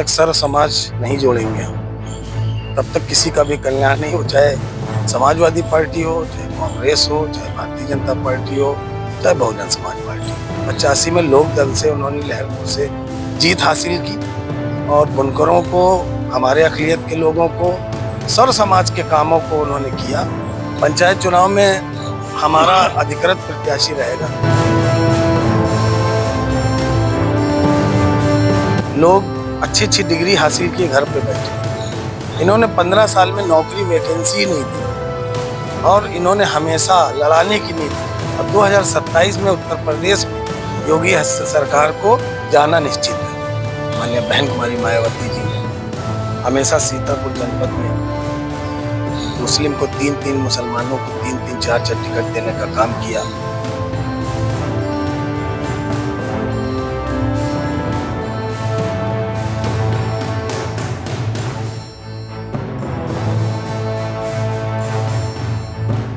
तक सर्व समाज नहीं जोड़ेंगे हम, तब तक किसी का भी कल्याण नहीं हो, चाहे समाजवादी पार्टी हो, चाहे कांग्रेस हो, चाहे भारतीय जनता पार्टी हो, चाहे बहुजन समाज पार्टी। 85 में लोक दल से उन्होंने लहरपुर से जीत हासिल की और बुनकरों को, हमारे अक़लियत के लोगों को, सर्व समाज के कामों को उन्होंने किया। पंचायत चुनाव में हमारा अधिकृत प्रत्याशी रहेगा। लोग अच्छी डिग्री हासिल किए घर पे बैठे, इन्होंने 15 साल में नौकरी वैकेंसी नहीं दी और इन्होंने हमेशा लड़ाने की नीति। और 2027 में उत्तर प्रदेश में योगी सरकार को जाना निश्चित है। माननीय बहन कुमारी मायावती जी ने हमेशा सीतापुर जनपद में मुस्लिम को 3-3, मुसलमानों को 3-3, 4-4 टिकट देने का काम किया।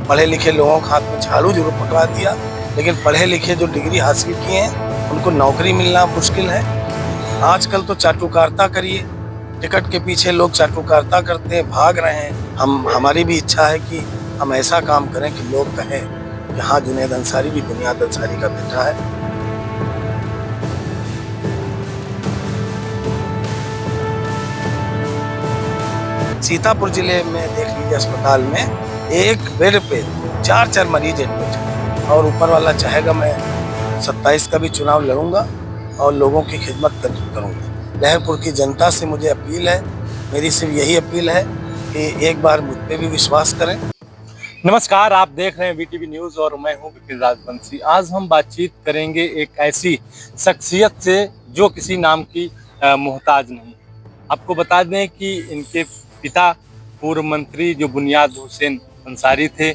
पढ़े लिखे लोगों के हाथ में झाड़ू जरूर पकड़ा दिया, लेकिन पढ़े लिखे जो डिग्री हासिल किए हैं उनको नौकरी मिलना मुश्किल है। आजकल तो चाटुकारिता करिए, टिकट के पीछे लोग चाटुकारिता करते हैं, भाग रहे हैं। हमारी भी इच्छा है कि हम ऐसा काम करें कि लोग कहें कि हाँ, जुनैद अंसारी भी बुनियाद अंसारी का बेटा है। सीतापुर जिले में देख लीजिए, अस्पताल में एक बेड पे 4-4 मरीज एडमिट है और ऊपर वाला चाहेगा मैं 27 का भी चुनाव लड़ूंगा और लोगों की खिदमत करूंगा। लहरपुर की जनता से मुझे अपील है, मेरी सिर्फ यही अपील है कि एक बार मुझ पे भी विश्वास करें। नमस्कार, आप देख रहे हैं वीटीवी न्यूज़ और मैं हूं विपिन राजवंशी। आज हम बातचीत करेंगे एक ऐसी शख्सियत से जो किसी नाम की मोहताज नहीं। आपको बता दें कि इनके पिता पूर्व मंत्री जो बुनियाद हुसैन अंसारी थे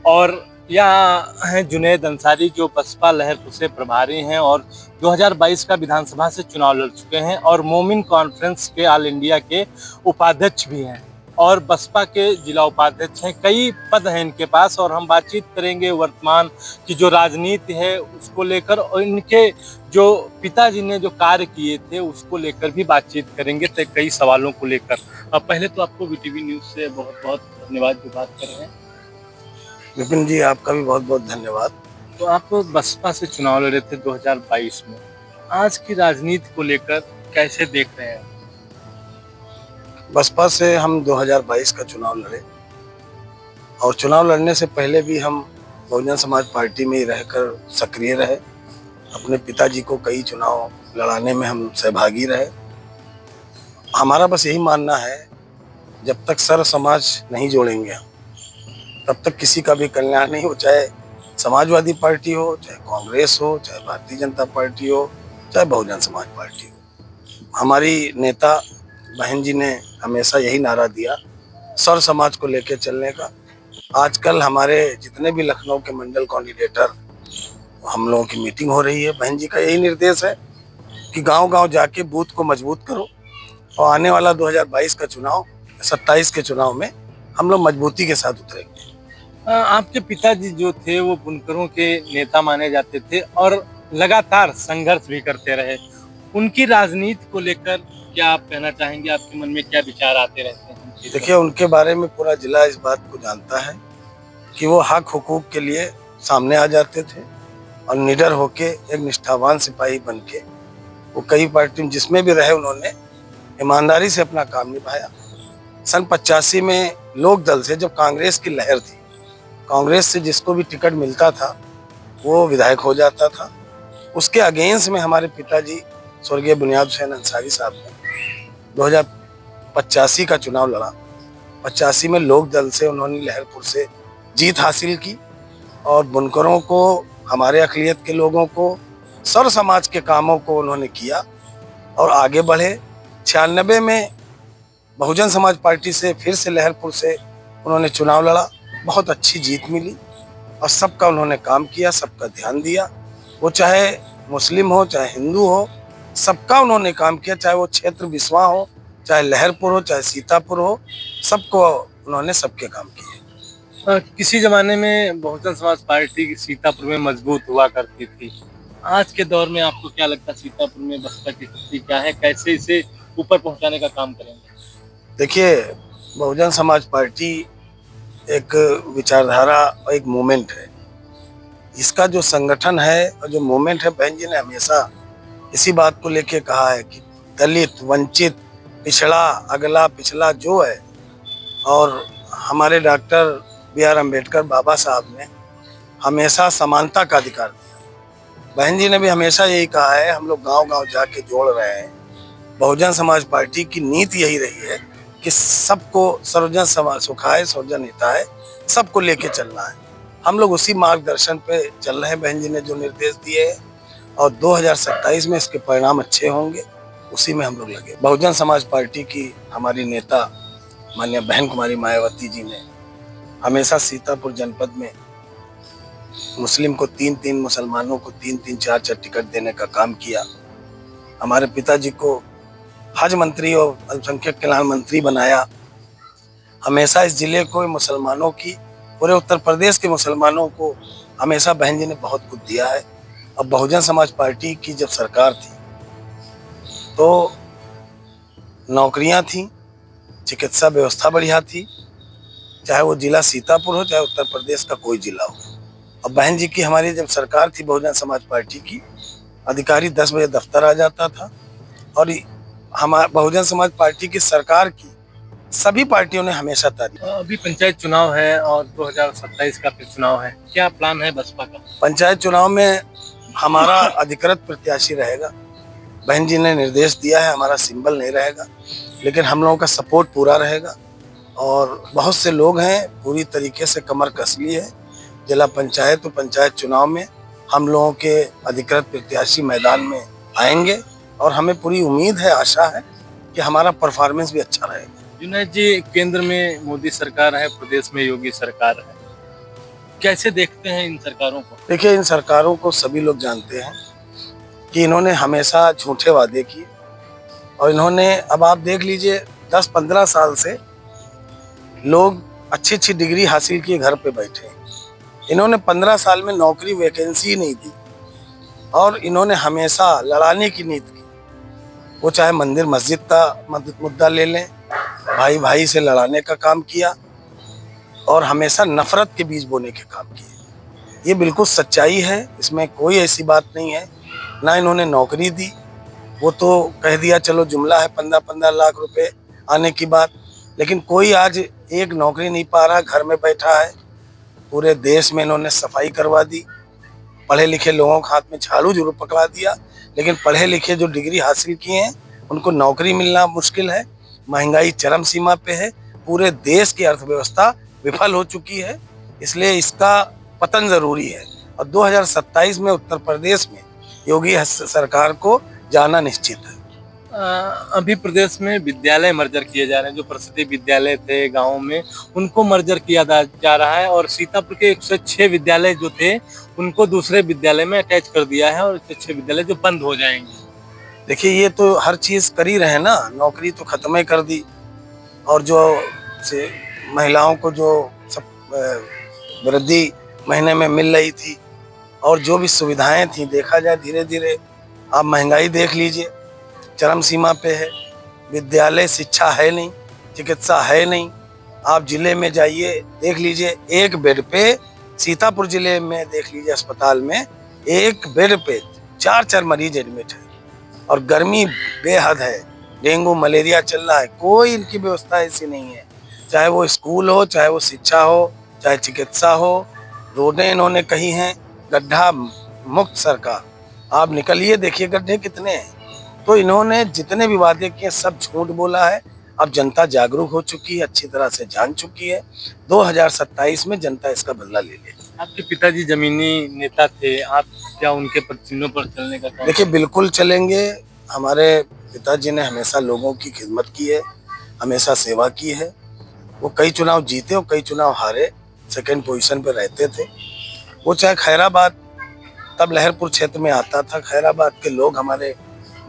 और यहाँ हैं जुनैद अंसारी जो बसपा लहरपुर से प्रभारी हैं और 2022 का विधानसभा से चुनाव लड़ चुके हैं और मोमिन कॉन्फ्रेंस के ऑल इंडिया के उपाध्यक्ष भी हैं और बसपा के जिला उपाध्यक्ष हैं। कई पद हैं इनके पास और हम बातचीत करेंगे वर्तमान की जो राजनीति है उसको लेकर और इनके जो पिताजी ने जो कार्य किए थे उसको लेकर भी बातचीत करेंगे तो कई सवालों को लेकर। पहले तो आपको वीटीवी न्यूज़ से बहुत बहुत धन्यवाद जो बात कर रहे हैं। विपिन जी, आपका भी बहुत बहुत धन्यवाद। तो आप बसपा से चुनाव लड़े थे 2022 में, आज की राजनीति को लेकर कैसे देख रहे हैं? बसपा से हम 2022 का चुनाव लड़े और चुनाव लड़ने से पहले भी हम बहुजन समाज पार्टी में ही रहकर सक्रिय रहे। अपने पिताजी को कई चुनाव लड़ाने में हम सहभागी रहे। हमारा बस यही मानना है, जब तक सर्व समाज नहीं जोड़ेंगे हम, तब तक किसी का भी कल्याण नहीं हो, चाहे समाजवादी पार्टी हो, चाहे कांग्रेस हो, चाहे भारतीय जनता पार्टी हो, चाहे बहुजन समाज पार्टी हो। हमारी नेता बहन जी ने हमेशा यही नारा दिया सर्व समाज को लेकर चलने का। आजकल हमारे जितने भी लखनऊ के मंडल कोऑर्डिनेटर, हम लोगों की मीटिंग हो रही है। बहन जी का यही निर्देश है कि गांव-गांव जाके बूथ को मजबूत करो और आने वाला 2022 का चुनाव, 27 के चुनाव में हम लोग मजबूती के साथ उतरेंगे। आपके पिताजी जो थे वो बुनकरों के नेता माने जाते थे और लगातार संघर्ष भी करते रहे। उनकी राजनीति को लेकर क्या आप कहना चाहेंगे? आपके मन में क्या विचार आते रहते हैं? देखिए, उनके बारे में पूरा जिला इस बात को जानता है कि वो हक हुकूक के लिए सामने आ जाते थे और निडर होके एक निष्ठावान सिपाही बन के वो कई पार्टी जिसमें भी रहे उन्होंने ईमानदारी से अपना काम निभाया। सन 85 में लोक दल से, जब कांग्रेस की लहर थी, कांग्रेस से जिसको भी टिकट मिलता था वो विधायक हो जाता था। उसके अगेंस्ट में हमारे पिताजी स्वर्गीय बुनियाद हुसैन अंसारी साहब ने 2085 का चुनाव लड़ा। 85 में लोक दल से उन्होंने लहरपुर से जीत हासिल की और बुनकरों को, हमारे अक़लियत के लोगों को, सर्व समाज के कामों को उन्होंने किया और आगे बढ़े। 96 में बहुजन समाज पार्टी से फिर से लहरपुर से उन्होंने चुनाव लड़ा, बहुत अच्छी जीत मिली और सबका उन्होंने काम किया, सबका ध्यान दिया। वो चाहे मुस्लिम हो, चाहे हिंदू हो, सबका उन्होंने काम किया। चाहे वो क्षेत्र बिस्वा हो, चाहे लहरपुर हो, चाहे सीतापुर हो, सबको उन्होंने सबके काम किए। किसी जमाने में बहुजन समाज पार्टी सीतापुर में मजबूत हुआ करती थी। आज के दौर में आपको क्या लगता है सीतापुर में बसपा की स्थिति क्या है? कैसे इसे ऊपर पहुंचाने का काम करेंगे? देखिए, बहुजन समाज पार्टी एक विचारधारा और एक मूवमेंट है। इसका जो संगठन है और जो मूवमेंट है, बहन जी ने हमेशा इसी बात को लेके कहा है कि दलित, वंचित, पिछड़ा, अगला पिछला जो है, और हमारे डॉक्टर B.R. अम्बेडकर बाबा साहब ने हमेशा समानता का अधिकार दिया। बहन जी ने भी हमेशा यही कहा है, हम लोग गांव-गांव जाके जोड़ रहे हैं। बहुजन समाज पार्टी की नीति यही रही है कि सबको सर्वजन सुखाए सर्वजन हिताय, सबको लेके चलना है। हम लोग उसी मार्गदर्शन पे चल रहे हैं, बहन जी ने जो निर्देश दिए हैं, और 2027 में इसके परिणाम अच्छे होंगे, उसी में हम लोग लगे। बहुजन समाज पार्टी की हमारी नेता माननीय बहन कुमारी मायावती जी ने हमेशा सीतापुर जनपद में मुस्लिम को 3-3, मुसलमानों को 3-3, 4-4 टिकट देने का काम किया। हमारे पिताजी को हज मंत्री और अल्पसंख्यक कल्याण मंत्री बनाया। हमेशा इस जिले को मुसलमानों की, पूरे उत्तर प्रदेश के मुसलमानों को हमेशा बहन जी ने बहुत कुछ दिया है। अब बहुजन समाज पार्टी की जब सरकार थी तो नौकरियां थी, चिकित्सा व्यवस्था बढ़िया थी, चाहे वो जिला सीतापुर हो, चाहे उत्तर प्रदेश का कोई जिला हो। अब बहन जी की हमारी जब सरकार थी बहुजन समाज पार्टी की, अधिकारी 10 बजे दफ्तर आ जाता था, और हमारे बहुजन समाज पार्टी की सरकार की सभी पार्टियों ने हमेशा तारीफ। अभी पंचायत चुनाव है और 2027 का फिर चुनाव है, क्या प्लान है बसपा का? पंचायत चुनाव में हमारा अधिकृत प्रत्याशी रहेगा। बहन जी ने निर्देश दिया है, हमारा सिंबल नहीं रहेगा, लेकिन हम लोगों का सपोर्ट पूरा रहेगा। और बहुत से लोग हैं, पूरी तरीके से कमर कस ली है। जिला पंचायत और पंचायत चुनाव में हम लोगों के अधिकृत प्रत्याशी मैदान में आएंगे, और हमें पूरी उम्मीद है, आशा है कि हमारा परफॉर्मेंस भी अच्छा रहेगा। जुनैद जी, केंद्र में मोदी सरकार है, प्रदेश में योगी सरकार है, कैसे देखते हैं इन सरकारों को? देखिए, इन सरकारों को सभी लोग जानते हैं कि इन्होंने हमेशा झूठे वादे किए, और इन्होंने, अब आप देख लीजिए, 10-15 साल से लोग अच्छी डिग्री हासिल किए घर पे बैठे। इन्होंने 15 साल में नौकरी वैकेंसी नहीं दी, और इन्होंने हमेशा लड़ाने की नीति की। वो चाहे मंदिर मस्जिद का मुद्दा ले लें, भाई भाई से लड़ाने का काम किया, और हमेशा नफरत के बीज बोने के काम किए। ये बिल्कुल सच्चाई है, इसमें कोई ऐसी बात नहीं है। ना इन्होंने नौकरी दी, वो तो कह दिया चलो जुमला है 15-15 लाख रुपए आने की बात, लेकिन कोई आज एक नौकरी नहीं पा रहा, घर में बैठा है। पूरे देश में इन्होंने सफाई करवा दी, पढ़े लिखे लोगों के हाथ में झाड़ू जरूर पकड़ा दिया, लेकिन पढ़े लिखे जो डिग्री हासिल किए हैं उनको नौकरी मिलना मुश्किल है। महंगाई चरम सीमा पे है, पूरे देश की अर्थव्यवस्था विफल हो चुकी है, इसलिए इसका पतन जरूरी है। और 2027 में उत्तर प्रदेश में योगी सरकार को जाना निश्चित है। अभी प्रदेश में विद्यालय मर्जर किए जा रहे हैं, जो प्रसिद्ध विद्यालय थे गाँव में, उनको मर्जर किया जा रहा है, और सीतापुर के 106 विद्यालय जो थे उनको दूसरे विद्यालय में अटैच कर दिया है, और 106 विद्यालय जो बंद हो जाएंगे। देखिए, ये तो हर चीज कर ही रहे ना, नौकरी तो खत्म ही कर दी, और जो से महिलाओं को जो सब वृद्धि महीने में मिल रही थी, और जो भी सुविधाएं थी, देखा जाए धीरे धीरे आप महंगाई देख लीजिए, चरम सीमा पे है। विद्यालय, शिक्षा है नहीं, चिकित्सा है नहीं। आप जिले में जाइए, देख लीजिए, एक बेड पे, सीतापुर जिले में देख लीजिए, अस्पताल में एक बेड पे 4-4 मरीज एडमिट है, और गर्मी बेहद है, डेंगू मलेरिया चल रहा है। कोई इनकी व्यवस्था ऐसी नहीं है, चाहे वो स्कूल हो, चाहे वो शिक्षा हो, चाहे चिकित्सा हो। रोडें इन्होंने कही हैं गड्ढा मुक्त सरकार, आप निकलिए देखिए गड्ढे कितने हैं। तो इन्होंने जितने भी वादे किए सब झूठ बोला है। अब जनता जागरूक हो चुकी है, अच्छी तरह से जान चुकी है। 2027 में जनता इसका बदला ले लेगी। आपके पिताजी जमीनी नेता थे, आप क्या उनके चिन्हों पर चलने का? देखिए, बिल्कुल चलेंगे। हमारे पिताजी ने हमेशा लोगों की खिदमत की है, हमेशा सेवा की है। वो कई चुनाव जीते और कई चुनाव हारे, सेकंड पोजीशन पे रहते थे। वो चाहे खैराबाद, तब लहरपुर क्षेत्र में आता था, खैराबाद के लोग हमारे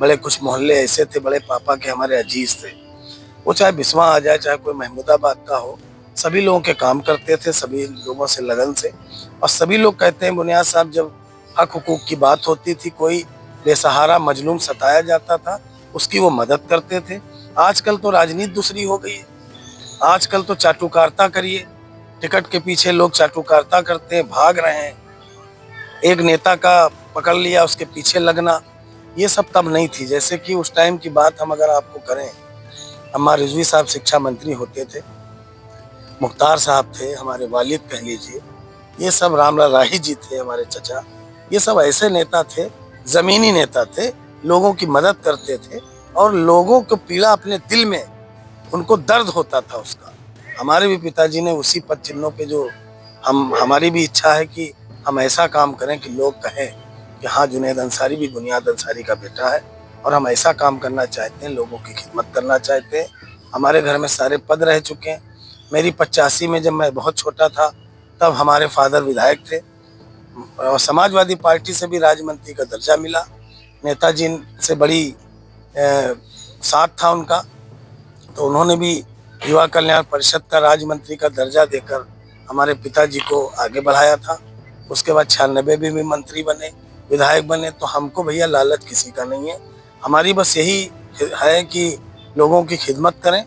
बड़े कुछ मोहल्ले ऐसे थे, बड़े पापा के हमारे अजीज थे। वो चाहे बिस्वा आ जाए, चाहे कोई महमूदाबाद का हो, सभी लोगों के काम करते थे, सभी लोगों से लगन से। और सभी लोग कहते हैं, बुनियाद साहब, जब हक हुकूक की बात होती थी, कोई बेसहारा मजलूम सताया जाता था, उसकी वो मदद करते थे। आजकल तो राजनीति दूसरी हो गई है। आजकल तो चाटुकारिता करिए, टिकट के पीछे लोग चाटुकारिता करते हैं, भाग रहे हैं। एक नेता का पकड़ लिया, उसके पीछे लगना, ये सब तब नहीं थी। जैसे कि उस टाइम की बात हम अगर आपको करें, अम्मा रिजवी साहब शिक्षा मंत्री होते थे, मुख्तार साहब थे, हमारे वालिद कह लीजिए, ये सब रामलाल राही जी थे, हमारे चचा, ये सब ऐसे नेता थे, जमीनी नेता थे, लोगों की मदद करते थे और लोगों को पीड़ा अपने दिल में, उनको दर्द होता था उसका। हमारे भी पिताजी ने उसी पद चिन्हों पे जो हमारी भी इच्छा है कि हम ऐसा काम करें कि लोग कहें कि हाँ, जुनैद अंसारी भी बुनियाद अंसारी का बेटा है और हम ऐसा काम करना चाहते हैं, लोगों की खिदमत करना चाहते हैं। हमारे घर में सारे पद रह चुके हैं। मेरी 85 में जब मैं बहुत छोटा था तब हमारे फादर विधायक थे और समाजवादी पार्टी से भी राज्य मंत्री का दर्जा मिला। नेताजी से बड़ी साथ था उनका, तो उन्होंने भी युवा कल्याण परिषद का राज्य मंत्री का दर्जा देकर हमारे पिताजी को आगे बढ़ाया था। उसके बाद 96 में भी मंत्री बने, विधायक बने। तो हमको भैया लालच किसी का नहीं है, हमारी बस यही है कि लोगों की खिदमत करें।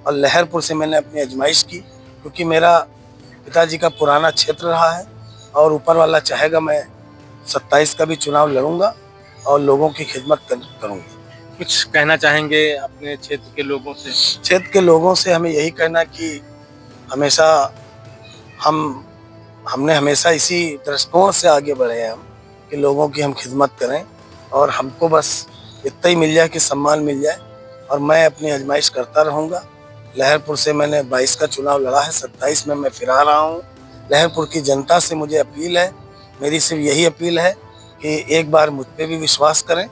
और लहरपुर से मैंने अपनी आजमाइश की, क्योंकि मेरा पिताजी का पुराना क्षेत्र रहा है और ऊपर वाला चाहेगा मैं 27 का भी चुनाव लड़ूंगा और लोगों की खिदमत करूंगा। कुछ कहना चाहेंगे अपने क्षेत्र के लोगों से? क्षेत्र के लोगों से हमें यही कहना कि हमेशा हमने हमेशा इसी दृष्टिकोण से आगे बढ़े हैं हम, कि लोगों की हम खिदमत करें और हमको बस इतना ही मिल जाए कि सम्मान मिल जाए। और मैं अपनी आजमाइश करता रहूँगा। लहरपुर से मैंने 22 का चुनाव लड़ा है, 27 में मैं फिर आ रहा हूँ। लहरपुर की जनता से मुझे अपील है, मेरी सिर्फ यही अपील है कि एक बार मुझ पे भी विश्वास करें,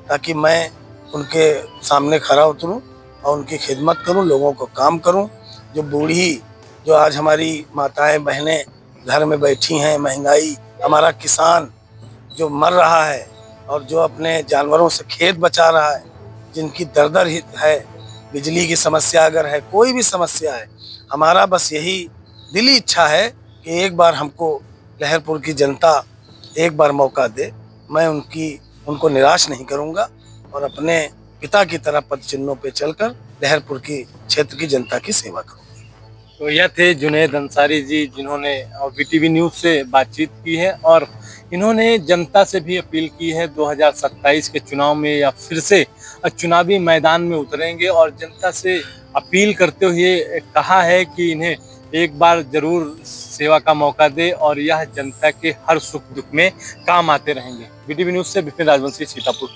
ताकि मैं उनके सामने खड़ा उतरूं और उनकी खिदमत करूं, लोगों को काम करूं। जो बूढ़ी, जो आज हमारी माताएं बहनें घर में बैठी हैं, महंगाई, हमारा किसान जो मर रहा है और जो अपने जानवरों से खेत बचा रहा है, जिनकी दर है, बिजली की समस्या अगर है, कोई भी समस्या है, हमारा बस यही दिली इच्छा है कि एक बार हमको लहरपुर की जनता एक बार मौका दे। मैं उनको निराश नहीं करूंगा और अपने पिता की तरह पद चिन्हों पे चलकर लहरपुर की क्षेत्र की जनता की सेवा करूंगा। तो यह थे जुनैद अंसारी जी, जिन्होंने वीटीवी न्यूज़ से बातचीत की है और इन्होंने जनता से भी अपील की है 2027 के चुनाव में या फिर से चुनावी मैदान में उतरेंगे और जनता से अपील करते हुए कहा है कि इन्हें एक बार जरूर सेवा का मौका दे और यह जनता के हर सुख दुख में काम आते रहेंगे। वीटीवी न्यूज़ से विपिन राजवंशी, सीतापुर।